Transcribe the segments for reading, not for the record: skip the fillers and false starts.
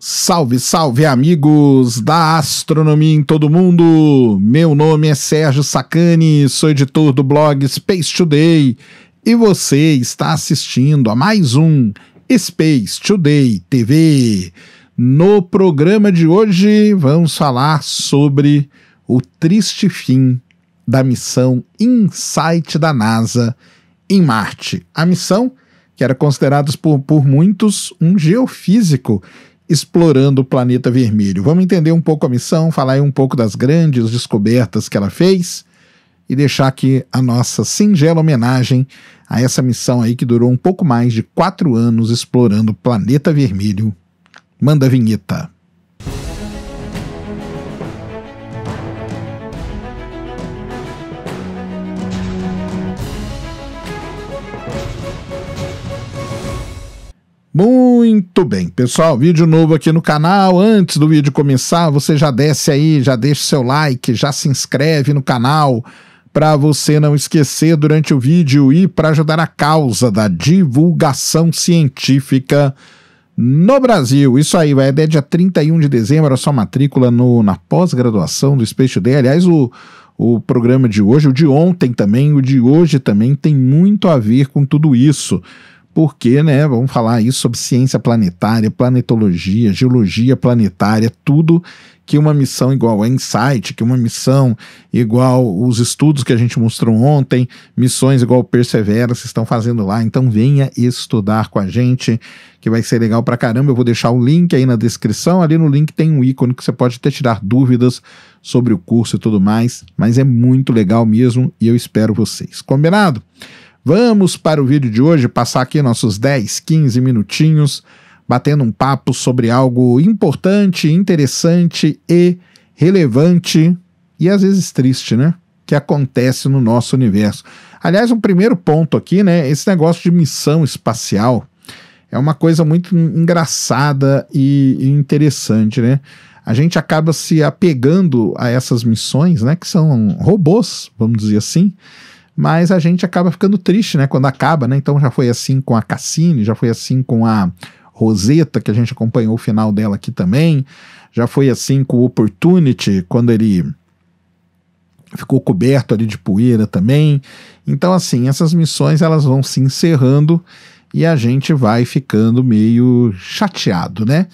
Salve, salve amigos da astronomia em todo mundo! Meu nome é Sérgio Sacani, sou editor do blog Space Today e você está assistindo a mais um Space Today TV. No programa de hoje vamos falar sobre o triste fim da missão InSight da NASA em Marte. A missão que era considerada por muitos um geofísico explorando o planeta vermelho. Vamos entender um pouco a missão, falar aí um pouco das grandes descobertas que ela fez e deixar aqui a nossa singela homenagem a essa missão aí que durou um pouco mais de 4 anos explorando o planeta vermelho. Manda a vinheta. Muito bem, pessoal, vídeo novo aqui no canal. Antes do vídeo começar, você já desce aí, já deixa seu like, já se inscreve no canal para você não esquecer durante o vídeo e para ajudar a causa da divulgação científica no Brasil. Isso aí, vai até dia 31 de dezembro a sua matrícula na pós-graduação do Space Today. Aliás, o programa de hoje, o de ontem também, o de hoje também tem muito a ver com tudo isso. Porque, né, vamos falar aí sobre ciência planetária, planetologia, geologia planetária, tudo que uma missão igual a InSight, que uma missão igual os estudos que a gente mostrou ontem, missões igual o Perseverance estão fazendo lá. Então venha estudar com a gente, que vai ser legal pra caramba. Eu vou deixar o link aí na descrição, ali no link tem um ícone que você pode até tirar dúvidas sobre o curso e tudo mais, mas é muito legal mesmo e eu espero vocês. Combinado? Vamos para o vídeo de hoje, passar aqui nossos 10, 15 minutinhos, batendo um papo sobre algo importante, interessante e relevante, e às vezes triste, né? Que acontece no nosso universo. Aliás, um primeiro ponto aqui, né? Esse negócio de missão espacial é uma coisa muito engraçada e interessante, né? A gente acaba se apegando a essas missões, né? Que são robôs, vamos dizer assim. Mas a gente acaba ficando triste, né, quando acaba, né? Então já foi assim com a Cassini, já foi assim com a Rosetta, que a gente acompanhou o final dela aqui também, já foi assim com o Opportunity, quando ele ficou coberto ali de poeira também. Então, assim, essas missões elas vão se encerrando e a gente vai ficando meio chateado, né?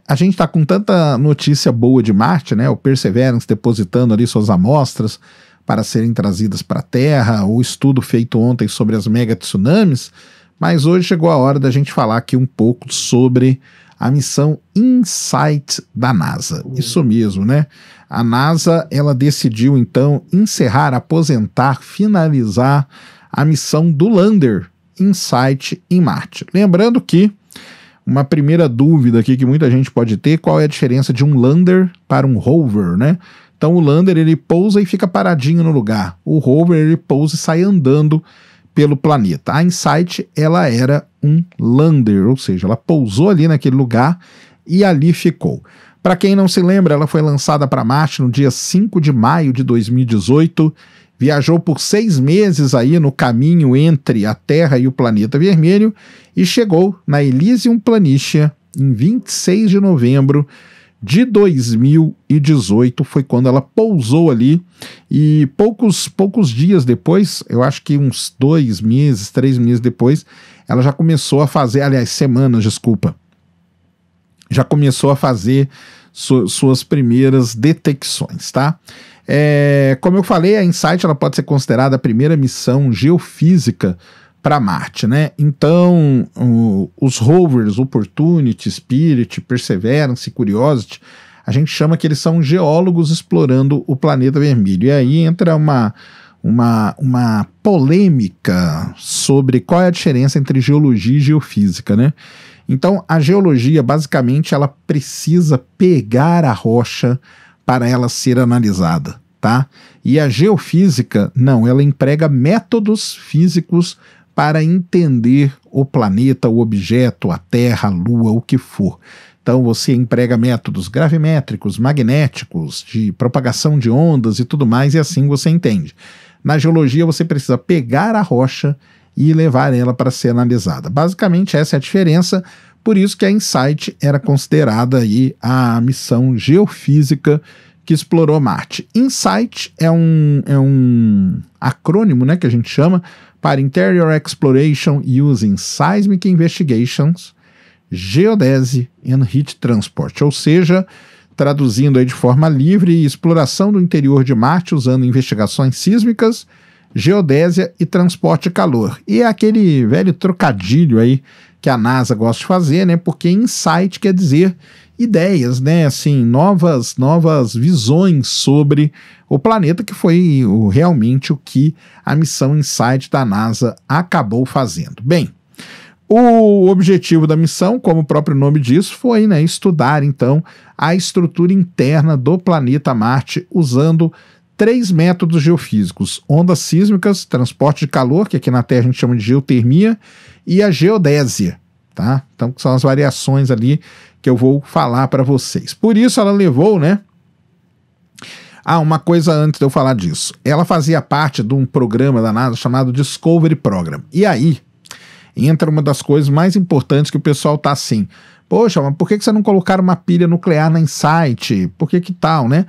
A gente tá com tanta notícia boa de Marte, né? O Perseverance depositando ali suas amostras para serem trazidas para a Terra, o estudo feito ontem sobre as mega tsunamis, mas hoje chegou a hora da gente falar aqui um pouco sobre a missão InSight da NASA. Isso mesmo, né? A NASA, ela decidiu então encerrar, aposentar, finalizar a missão do lander InSight em Marte. Lembrando que uma primeira dúvida aqui que muita gente pode ter, qual é a diferença de um lander para um rover, né? Então o lander ele pousa e fica paradinho no lugar. O rover ele pousa e sai andando pelo planeta. A InSight ela era um lander, ou seja, ela pousou ali naquele lugar e ali ficou. Para quem não se lembra, ela foi lançada para Marte no dia 5 de maio de 2018, viajou por 6 meses aí no caminho entre a Terra e o planeta vermelho e chegou na Elysium Planitia em 26 de novembro de 2018, foi quando ela pousou ali e poucos dias depois, eu acho que uns 2 meses, 3 meses depois, ela já começou a fazer, aliás, semanas, desculpa, já começou a fazer suas primeiras detecções, tá? Como eu falei, a InSight ela pode ser considerada a primeira missão geofísica para Marte, né? Então, os rovers, Opportunity, Spirit, Perseverance, Curiosity, a gente chama que eles são geólogos explorando o planeta vermelho. E aí entra uma polêmica sobre qual é a diferença entre geologia e geofísica, né? Então, a geologia, basicamente, ela precisa pegar a rocha para ela ser analisada, tá? E a geofísica, não, ela emprega métodos físicos para entender o planeta, o objeto, a Terra, a Lua, o que for. Então você emprega métodos gravimétricos, magnéticos, de propagação de ondas e tudo mais, e assim você entende. Na geologia você precisa pegar a rocha e levar ela para ser analisada. Basicamente essa é a diferença, Por isso que a InSight era considerada aí a missão geofísica que explorou Marte. InSight é um acrônimo, né, que a gente chama para Interior Exploration Using Seismic Investigations, Geodesy and Heat Transport, ou seja, traduzindo aí de forma livre, exploração do interior de Marte usando investigações sísmicas, geodésia e transporte de calor. E é aquele velho trocadilho aí que a NASA gosta de fazer, né? Porque insight quer dizer ideias, né? Assim, novas visões sobre o planeta, que foi realmente o que a missão InSight da NASA acabou fazendo. Bem, o objetivo da missão, como o próprio nome diz, foi, né, estudar então a estrutura interna do planeta Marte usando 3 métodos geofísicos: ondas sísmicas, transporte de calor, que aqui na Terra a gente chama de geotermia, e a geodésia, tá? Então são as variações ali que eu vou falar para vocês. Por isso ela levou, né? Uma coisa antes de eu falar disso. Ela fazia parte de um programa da NASA chamado Discovery Program. E aí entra uma das coisas mais importantes que o pessoal tá assim: poxa, mas por que você não colocaram uma pilha nuclear na InSight? Por que tal, né?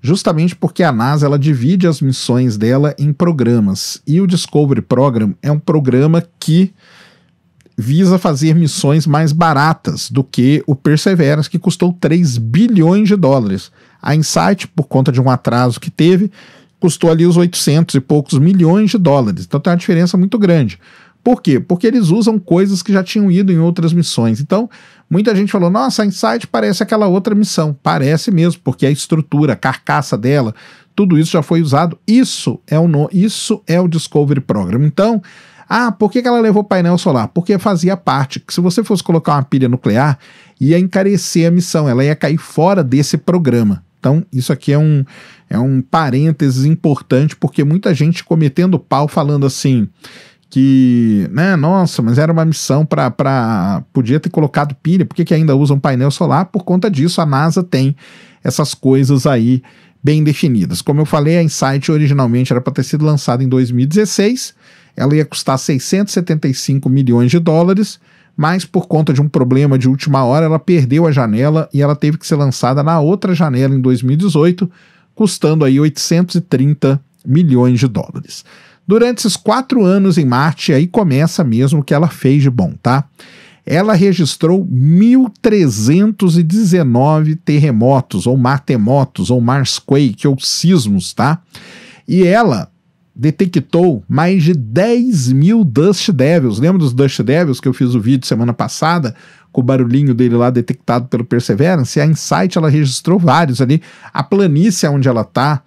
Justamente porque a NASA ela divide as missões dela em programas. E o Discovery Program é um programa que visa fazer missões mais baratas do que o Perseverance, que custou 3 bilhões de dólares. A InSight, por conta de um atraso que teve, custou ali os 800 e poucos milhões de dólares. Então tem uma diferença muito grande. Por quê? Porque eles usam coisas que já tinham ido em outras missões. Então, muita gente falou: nossa, a InSight parece aquela outra missão. Parece mesmo, porque a estrutura, a carcaça dela, tudo isso já foi usado. Isso é o Discovery Program. Então, por que ela levou painel solar? Porque fazia parte, que se você fosse colocar uma pilha nuclear, ia encarecer a missão, ela ia cair fora desse programa. Então, isso aqui é um parênteses importante, porque muita gente cometendo pau falando assim que, né, nossa, mas era uma missão podia ter colocado pilha, por que ainda usa um painel solar? Por conta disso, a NASA tem essas coisas aí bem definidas. Como eu falei, a InSight originalmente era para ter sido lançada em 2016, ela ia custar 675 milhões de dólares, mas por conta de um problema de última hora, ela perdeu a janela e ela teve que ser lançada na outra janela em 2018, custando aí 830 milhões de dólares. Durante esses 4 anos em Marte, aí começa mesmo o que ela fez de bom, tá? Ela registrou 1.319 terremotos, ou maremotos, ou Marsquake, ou sismos, tá? E ela detectou mais de 10 mil Dust Devils. Lembra dos Dust Devils que eu fiz o vídeo semana passada, com o barulhinho dele lá detectado pelo Perseverance? A InSight, ela registrou vários ali. A planície onde ela tava,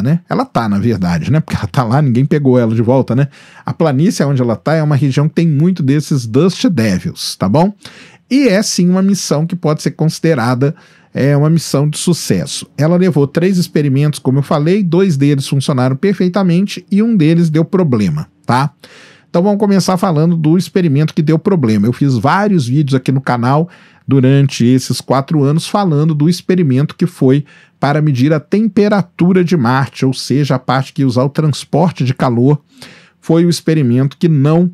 né? Ela tá, na verdade, né? Porque ela tá lá, ninguém pegou ela de volta, né? A planície onde ela tá é uma região que tem muito desses Dust Devils, tá bom? E é sim uma missão que pode ser considerada uma missão de sucesso. Ela levou 3 experimentos, como eu falei, 2 deles funcionaram perfeitamente e um deles deu problema, tá? Então vamos começar falando do experimento que deu problema. Eu fiz vários vídeos aqui no canal durante esses 4 anos falando do experimento que foi para medir a temperatura de Marte, ou seja, a parte que ia usar o transporte de calor. Foi o experimento que não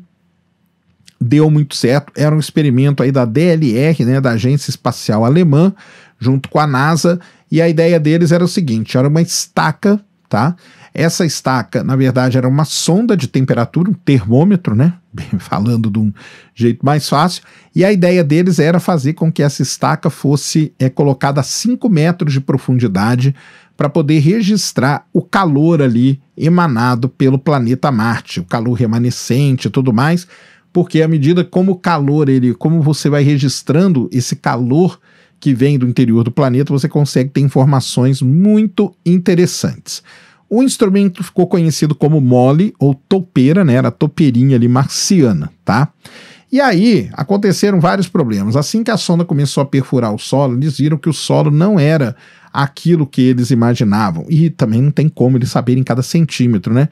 deu muito certo. Era um experimento aí da DLR, né, da Agência Espacial Alemã, junto com a NASA, e a ideia deles era o seguinte: era uma estaca, tá? Essa estaca, na verdade, era uma sonda de temperatura, um termômetro, né? Falando de um jeito mais fácil, e a ideia deles era fazer com que essa estaca fosse colocada a 5 metros de profundidade para poder registrar o calor ali emanado pelo planeta Marte, o calor remanescente e tudo mais, porque à medida como o calor, como você vai registrando esse calor que vem do interior do planeta, você consegue ter informações muito interessantes. O instrumento ficou conhecido como MOLE, ou topeira, né? Era a topeirinha ali marciana, tá? E aí aconteceram vários problemas. Assim que a sonda começou a perfurar o solo, eles viram que o solo não era aquilo que eles imaginavam. E também não tem como eles saberem cada centímetro, né?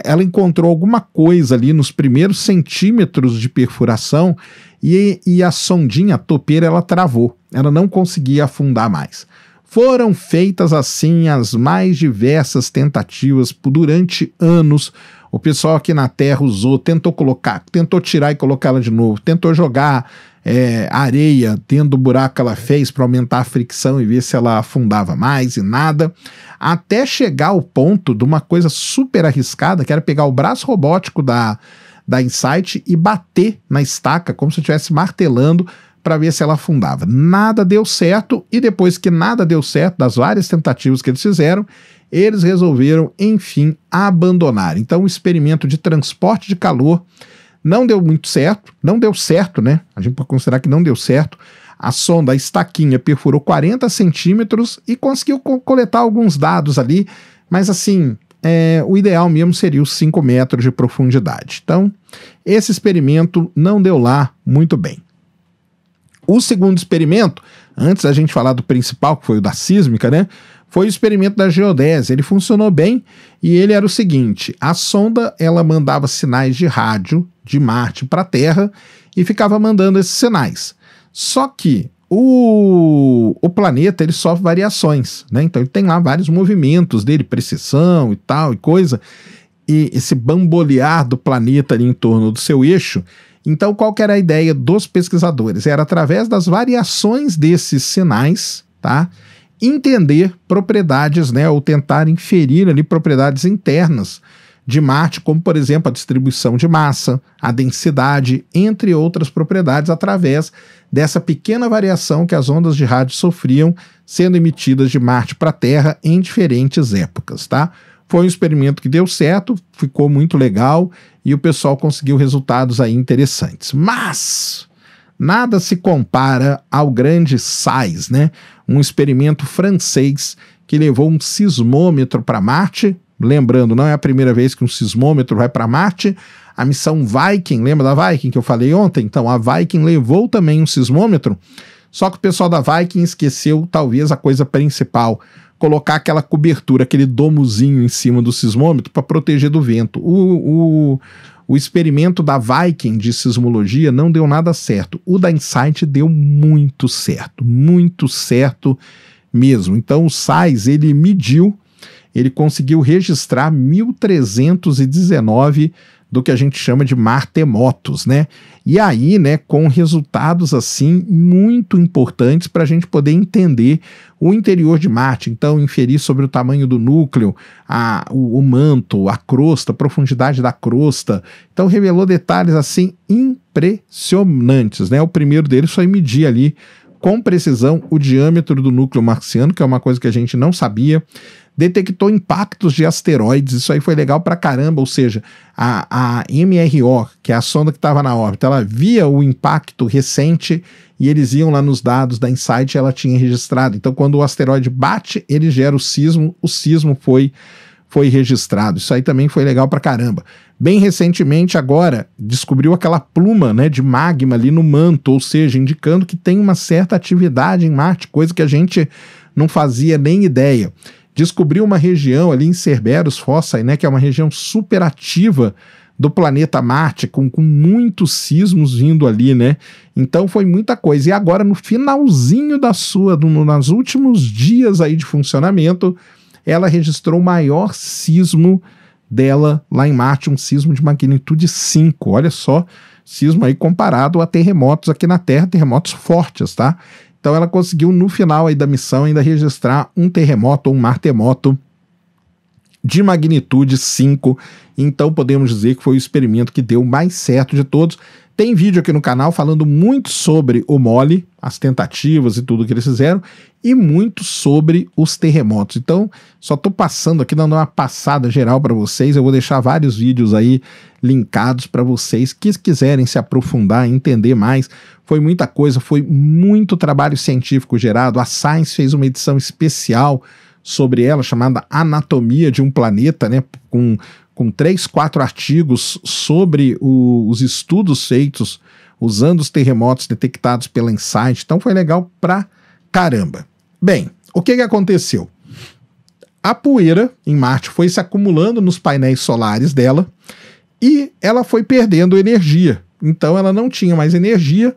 Ela encontrou alguma coisa ali nos primeiros centímetros de perfuração e a sondinha, a topeira, ela travou. Ela não conseguia afundar mais. Foram feitas assim as mais diversas tentativas durante anos. O pessoal aqui na Terra tentou tirar e colocar ela de novo, tentou jogar areia dentro do buraco que ela fez para aumentar a fricção e ver se ela afundava mais e nada, até chegar ao ponto de uma coisa super arriscada, que era pegar o braço robótico da Insight e bater na estaca, como se estivesse martelando, para ver se ela afundava. Nada deu certo, e depois que nada deu certo, das várias tentativas que eles fizeram, eles resolveram, enfim, abandonar. Então o experimento de transporte de calor não deu muito certo, não deu certo, né? A gente pode considerar que não deu certo. A sonda, a estaquinha, perfurou 40 centímetros e conseguiu coletar alguns dados ali, mas assim, o ideal mesmo seria os 5 metros de profundidade. Então, esse experimento não deu lá muito bem. O segundo experimento, antes da gente falar do principal, que foi o da sísmica, né? Foi o experimento da geodésia. Ele funcionou bem e ele era o seguinte: a sonda, ela mandava sinais de rádio de Marte para a Terra e ficava mandando esses sinais. Só que o planeta, ele sofre variações, né? Então ele tem lá vários movimentos dele, precessão e tal e coisa, e esse bambolear do planeta ali em torno do seu eixo. Então qual que era a ideia dos pesquisadores? Era através das variações desses sinais, tá? Entender propriedades, né, ou tentar inferir ali propriedades internas de Marte, como por exemplo a distribuição de massa, a densidade, entre outras propriedades, através dessa pequena variação que as ondas de rádio sofriam sendo emitidas de Marte para a Terra em diferentes épocas, tá? Foi um experimento que deu certo, ficou muito legal e o pessoal conseguiu resultados aí interessantes. Mas nada se compara ao grande SAIS, né? Um experimento francês que levou um sismômetro para Marte. Lembrando, não é a primeira vez que um sismômetro vai para Marte. A missão Viking, lembra da Viking que eu falei ontem? Então a Viking levou também um sismômetro, só que o pessoal da Viking esqueceu talvez a coisa principal: colocar aquela cobertura, aquele domozinho em cima do sismômetro para proteger do vento. O experimento da Viking de sismologia não deu nada certo. O da Insight deu muito certo mesmo. Então o SAIS, ele mediu, ele conseguiu registrar 1.319 do que a gente chama de martemotos, né? E aí, né, com resultados assim muito importantes para a gente poder entender o interior de Marte. Então, inferir sobre o tamanho do núcleo, o manto, a crosta, a profundidade da crosta. Então, revelou detalhes assim impressionantes, né? O primeiro deles foi medir ali com precisão o diâmetro do núcleo marciano, que é uma coisa que a gente não sabia. Detectou impactos de asteroides, isso aí foi legal pra caramba, ou seja, a MRO, que é a sonda que estava na órbita, ela via o impacto recente e eles iam lá nos dados da Insight e ela tinha registrado. Então quando o asteroide bate, ele gera o sismo foi registrado. Isso aí também foi legal pra caramba. Bem recentemente agora, descobriu aquela pluma, né, de magma ali no manto, ou seja, indicando que tem uma certa atividade em Marte, coisa que a gente não fazia nem ideia. Descobriu uma região ali em Cerberus Fossae, né, que é uma região super ativa do planeta Marte, com muitos sismos vindo ali, né? Então foi muita coisa. E agora, no finalzinho nos últimos dias aí de funcionamento, ela registrou o maior sismo dela lá em Marte, um sismo de magnitude 5. Olha só, sismo aí comparado a terremotos aqui na Terra, terremotos fortes, tá? Então ela conseguiu no final aí da missão ainda registrar um terremoto ou um martemoto de magnitude 5. Então podemos dizer que foi o experimento que deu mais certo de todos. Tem vídeo aqui no canal falando muito sobre o MOLE, as tentativas e tudo que eles fizeram, e muito sobre os terremotos. Então, só estou passando aqui, dando uma passada geral para vocês. Eu vou deixar vários vídeos aí linkados para vocês que quiserem se aprofundar, entender mais. Foi muita coisa, foi muito trabalho científico gerado. A Science fez uma edição especial sobre ela, chamada Anatomia de um Planeta, né, com 3, 4 artigos sobre os estudos feitos usando os terremotos detectados pela Insight. Então foi legal pra caramba. Bem, o que aconteceu? A poeira em Marte foi se acumulando nos painéis solares dela e ela foi perdendo energia. Então ela não tinha mais energia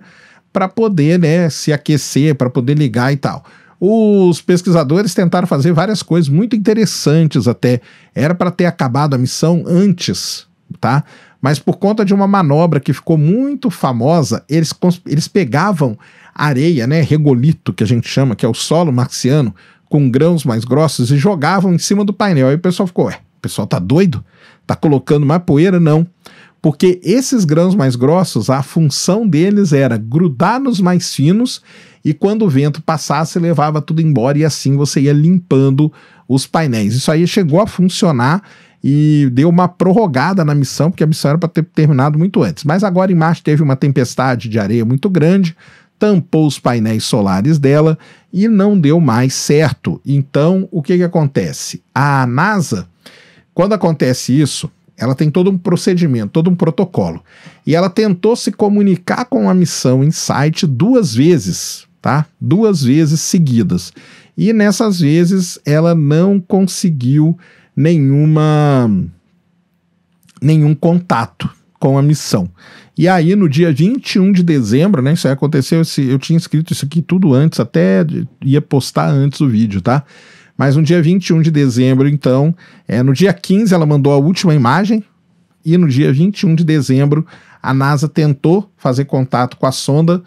para poder, né, se aquecer, para poder ligar e tal. Os pesquisadores tentaram fazer várias coisas muito interessantes até. Era para ter acabado a missão antes, tá? mas por conta de uma manobra que ficou muito famosa, eles pegavam areia, né, regolito, que a gente chama, que é o solo marciano, com grãos mais grossos, e jogavam em cima do painel. Aí o pessoal ficou, o pessoal tá doido? Tá colocando mais poeira? Não. Porque esses grãos mais grossos, a função deles era grudar nos mais finos, e quando o vento passasse, levava tudo embora, e assim você ia limpando os painéis. Isso aí chegou a funcionar e deu uma prorrogada na missão, porque a missão era para ter terminado muito antes. Mas agora em Marte teve uma tempestade de areia muito grande, tampou os painéis solares dela e não deu mais certo. Então, o que acontece? A NASA, quando acontece isso, ela tem todo um procedimento, todo um protocolo. E ela tentou se comunicar com a missão InSight 2 vezes, tá? 2 vezes seguidas. E nessas vezes ela não conseguiu nenhum contato com a missão. E aí no dia 21 de dezembro, né, isso aí aconteceu, eu tinha escrito isso aqui tudo antes, até ia postar antes o vídeo, tá? Mas no dia 21 de dezembro, então, no dia 15 ela mandou a última imagem, e no dia 21 de dezembro a NASA tentou fazer contato com a sonda,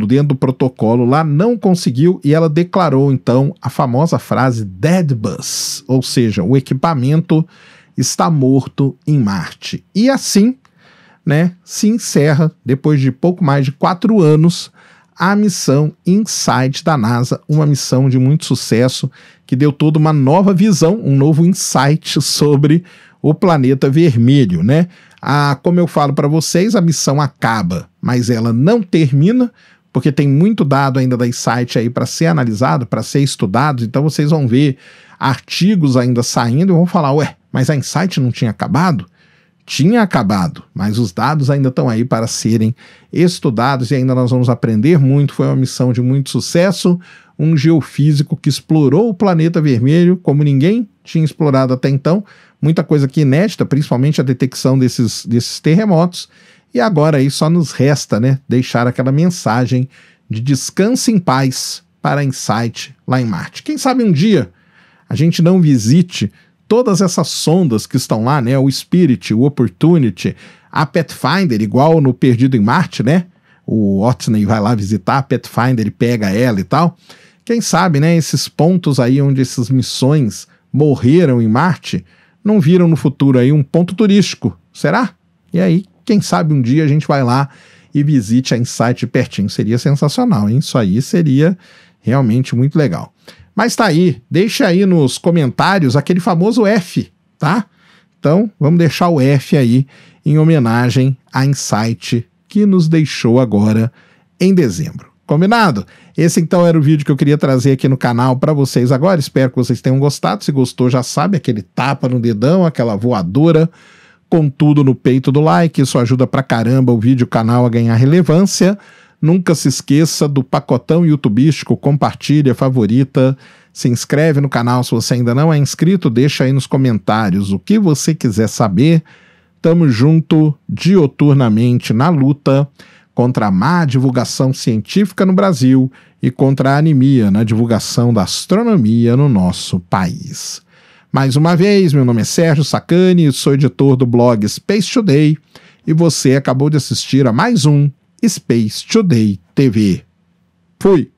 dentro do protocolo lá, não conseguiu, e ela declarou então a famosa frase Dead Bus, ou seja, o equipamento está morto em Marte. E assim, né, se encerra, depois de pouco mais de 4 anos, a missão InSight da NASA, uma missão de muito sucesso, que deu toda uma nova visão, um novo insight sobre o planeta vermelho, né? Como eu falo para vocês, a missão acaba, mas ela não termina, porque tem muito dado ainda da InSight aí para ser analisado, para ser estudado, então vocês vão ver artigos ainda saindo e vão falar, mas a InSight não tinha acabado? Tinha acabado, mas os dados ainda estão aí para serem estudados e ainda nós vamos aprender muito. Foi uma missão de muito sucesso, um geofísico que explorou o planeta vermelho como ninguém tinha explorado até então, muita coisa aqui inédita, principalmente a detecção desses terremotos, e agora aí só nos resta, né, deixar aquela mensagem de descanse em paz para a InSight lá em Marte. Quem sabe um dia a gente não visite todas essas sondas que estão lá, né, o Spirit, o Opportunity, a Pathfinder, igual no Perdido em Marte, né, o Otney vai lá visitar a Pathfinder e pega ela e tal. Quem sabe, né, esses pontos aí onde essas missões morreram em Marte, não viram no futuro aí um ponto turístico, será? E aí, quem sabe um dia a gente vai lá e visite a InSight pertinho, seria sensacional, hein? Isso aí seria realmente muito legal. Mas tá aí, deixa aí nos comentários aquele famoso F, tá? Então, vamos deixar o F aí em homenagem à InSight que nos deixou agora em dezembro. Combinado? Esse então era o vídeo que eu queria trazer aqui no canal para vocês agora. Espero que vocês tenham gostado. Se gostou, já sabe, aquele tapa no dedão, aquela voadora com tudo no peito do like. Isso ajuda pra caramba o vídeo, o canal a ganhar relevância. Nunca se esqueça do pacotão youtubístico, compartilha, favorita, se inscreve no canal se você ainda não é inscrito, deixa aí nos comentários o que você quiser saber. Tamo junto dioturnamente na luta contra a má divulgação científica no Brasil e contra a anemia na divulgação da astronomia no nosso país. Mais uma vez, meu nome é Sérgio Sacani, sou editor do blog Space Today e você acabou de assistir a mais um Space Today TV. Fui!